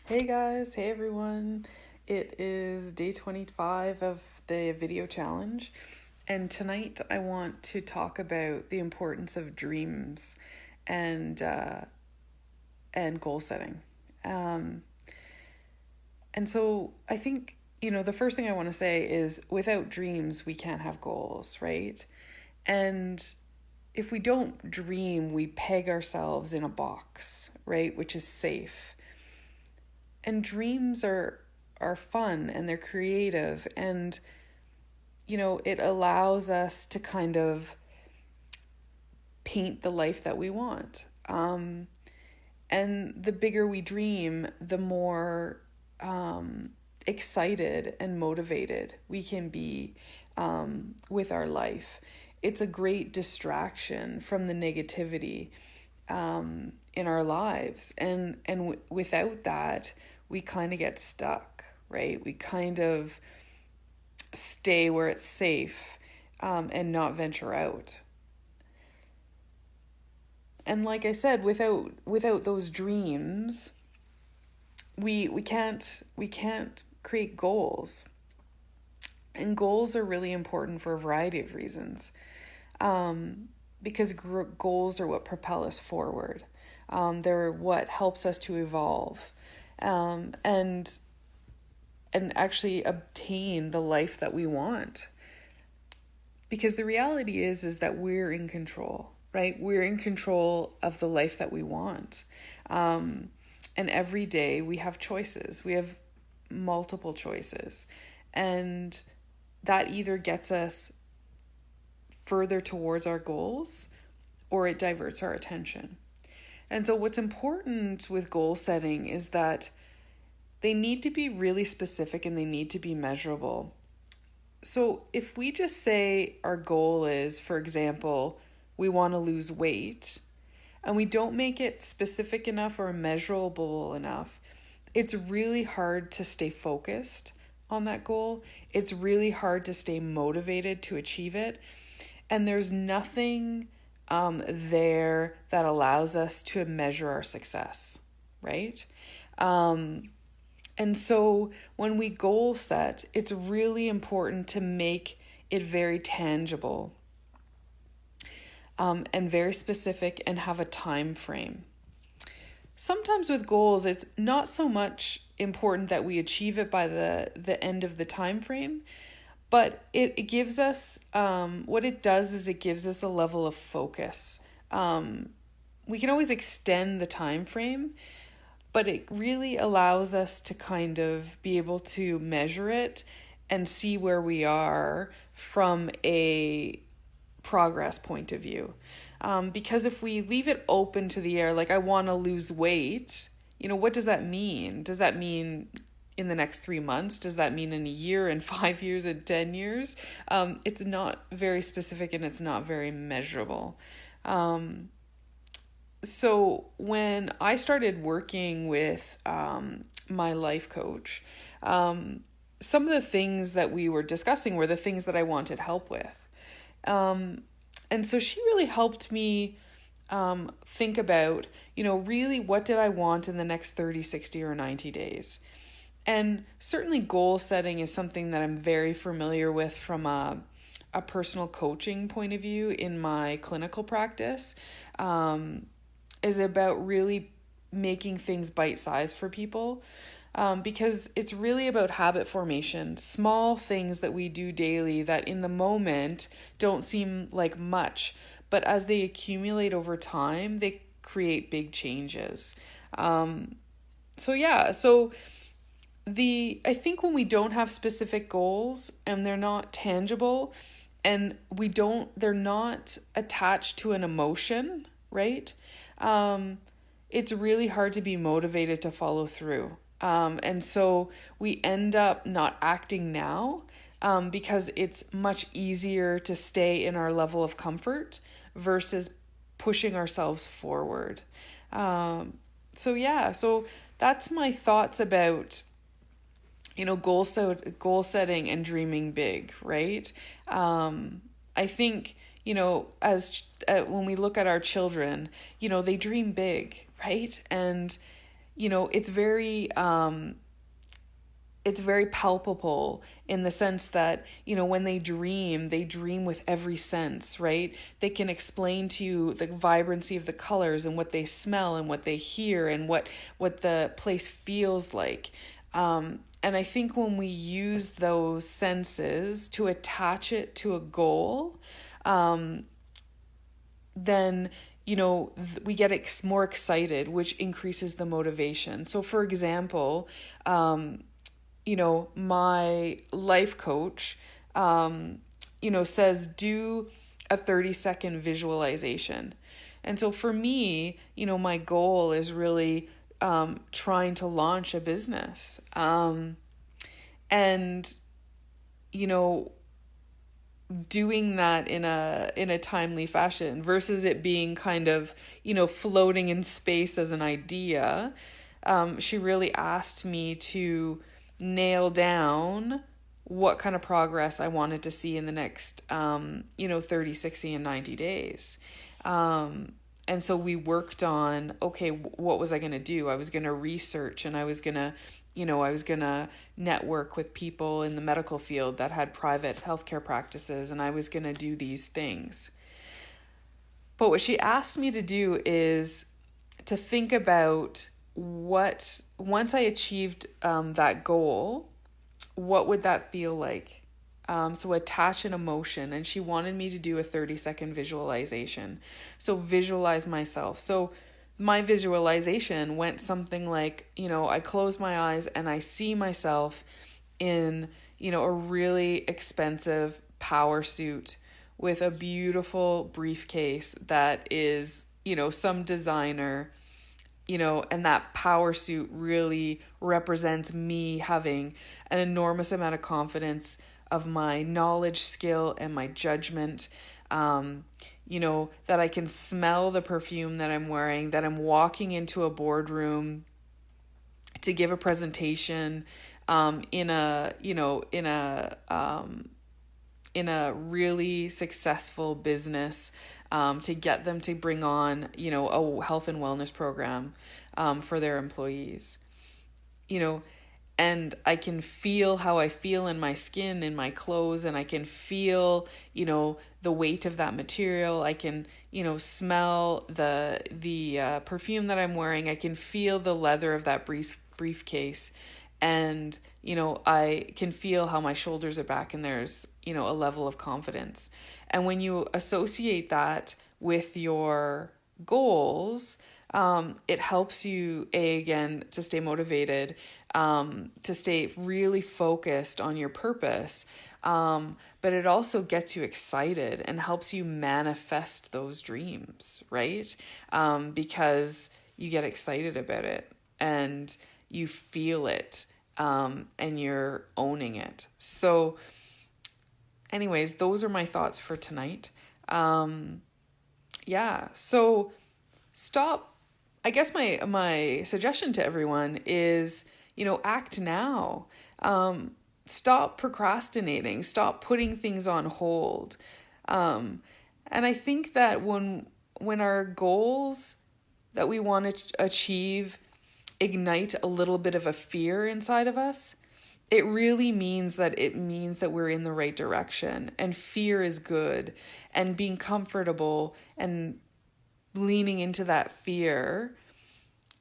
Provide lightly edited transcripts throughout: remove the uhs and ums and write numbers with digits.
Hey guys, hey everyone. It is day 25 of the video challenge, and tonight I want to talk about the importance of dreams and uh, and goal setting. Um, and so I think, the first thing I want to say is without dreams, we can't have goals, right? And if we don't dream, we peg ourselves in a box, right, which is safe. And dreams are fun and they're creative, and it allows us to kind of paint the life that we want. And the bigger we dream, the more excited and motivated we can be with our life. It's a great distraction from the negativity in our lives, and without that, we kind of get stuck, right? We kind of stay where it's safe, and not venture out. And like I said, without those dreams, we can't create goals. And goals are really important for a variety of reasons. Because goals are what propel us forward. They're what helps us to evolve, and actually obtain the life that we want. Because the reality is that we're in control, right? We're in control of the life that we want. And every day we have choices. We have multiple choices. And that either gets us further towards our goals or it diverts our attention. And so what's important with goal setting is that they need to be really specific and they need to be measurable. So if we just say our goal is, for example, we want to lose weight, and we don't make it specific enough or measurable enough, it's really hard to stay focused on that goal. It's really hard to stay motivated to achieve it. And there's nothing there that allows us to measure our success, right? And so when we goal set, it's really important to make it very tangible, and very specific, and have a time frame. Sometimes with goals, it's not so much important that we achieve it by the end of the time frame, but it gives us, what it does is it gives us a level of focus. We can always extend the time frame, but it really allows us to kind of be able to measure it and see where we are from a progress point of view. Because if we leave it open to the air, like I want to lose weight, what does that mean? Does that mean in the next 3 months? Does that mean in a year, in 5 years, in 10 years? It's not very specific and it's not very measurable. So when I started working with my life coach, some of the things that we were discussing were the things that I wanted help with. And so she really helped me think about, really what did I want in the next 30, 60, or 90 days? And certainly goal setting is something that I'm very familiar with from a personal coaching point of view in my clinical practice. Is about really making things bite-sized for people, because it's really about habit formation, small things that we do daily that in the moment don't seem like much, but as they accumulate over time, they create big changes. So I think when we don't have specific goals and they're not tangible and they're not attached to an emotion, right? It's really hard to be motivated to follow through. And so we end up not acting now, because it's much easier to stay in our level of comfort versus pushing ourselves forward. So that's my thoughts about goal setting and dreaming big, right? I think as when we look at our children, they dream big, right? And it's very palpable in the sense that, when they dream with every sense, right? They can explain to you the vibrancy of the colors and what they smell and what they hear and what the place feels like. And I think when we use those senses to attach it to a goal, then we get more excited, which increases the motivation. So for example, my life coach, says do a 30-second visualization. And so for me, my goal is really trying to launch a business. And, doing that in a timely fashion versus it being kind of, floating in space as an idea. She really asked me to nail down what kind of progress I wanted to see in the next, 30, 60, and 90 days. And so we worked on, okay, what was I going to do? I was going to research, and I was going to network with people in the medical field that had private healthcare practices, and I was going to do these things. But what she asked me to do is to think about once I achieved that goal, what would that feel like? So attach an emotion, and she wanted me to do a 30-second visualization. So visualize myself. So my visualization went something like, I close my eyes and I see myself in, a really expensive power suit with a beautiful briefcase that is, some designer, and that power suit really represents me having an enormous amount of confidence of my knowledge, skill, and my judgment. That I can smell the perfume that I'm wearing, that I'm walking into a boardroom to give a presentation in a really successful business, to get them to bring on, a health and wellness program for their employees. And I can feel how I feel in my skin, in my clothes, and I can feel, the weight of that material. I can, smell the perfume that I'm wearing. I can feel the leather of that briefcase, and, I can feel how my shoulders are back, and there's, a level of confidence. And when you associate that with your goals, it helps you, again, to stay motivated, to stay really focused on your purpose. But it also gets you excited and helps you manifest those dreams, right? Because you get excited about it and you feel it, and you're owning it. So anyways, those are my thoughts for tonight. So stop. I guess my suggestion to everyone is, act now. Stop procrastinating. Stop putting things on hold. And I think that when our goals that we want to achieve ignite a little bit of a fear inside of us, it really means that we're in the right direction, and fear is good, and being comfortable and leaning into that fear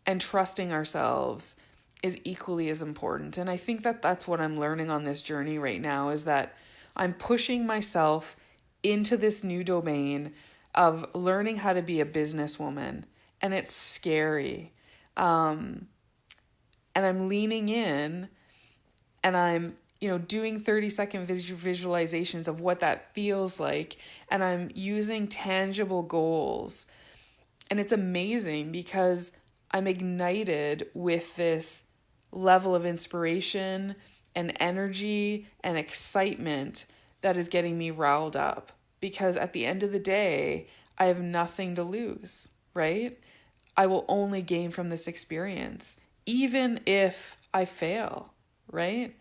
and trusting ourselves is equally as important. And I think that that's what I'm learning on this journey right now, is that I'm pushing myself into this new domain of learning how to be a businesswoman, and it's scary. And I'm leaning in, and I'm, doing 30-second visualizations of what that feels like. And I'm using tangible goals. And it's amazing because I'm ignited with this level of inspiration and energy and excitement that is getting me riled up. Because at the end of the day, I have nothing to lose, right? I will only gain from this experience, even if I fail, right?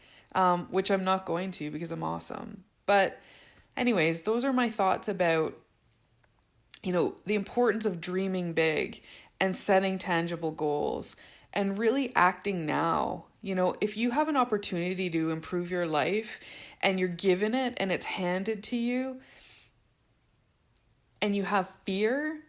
Which I'm not going to, because I'm awesome. But anyways, those are my thoughts about, the importance of dreaming big and setting tangible goals and really acting now. You know, if you have an opportunity to improve your life and you're given it and it's handed to you and you have fear,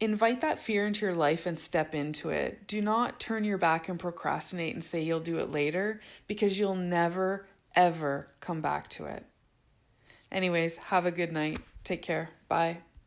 invite that fear into your life and step into it. Do not turn your back and procrastinate and say you'll do it later, because you'll never, ever come back to it. Anyways, have a good night. Take care. Bye.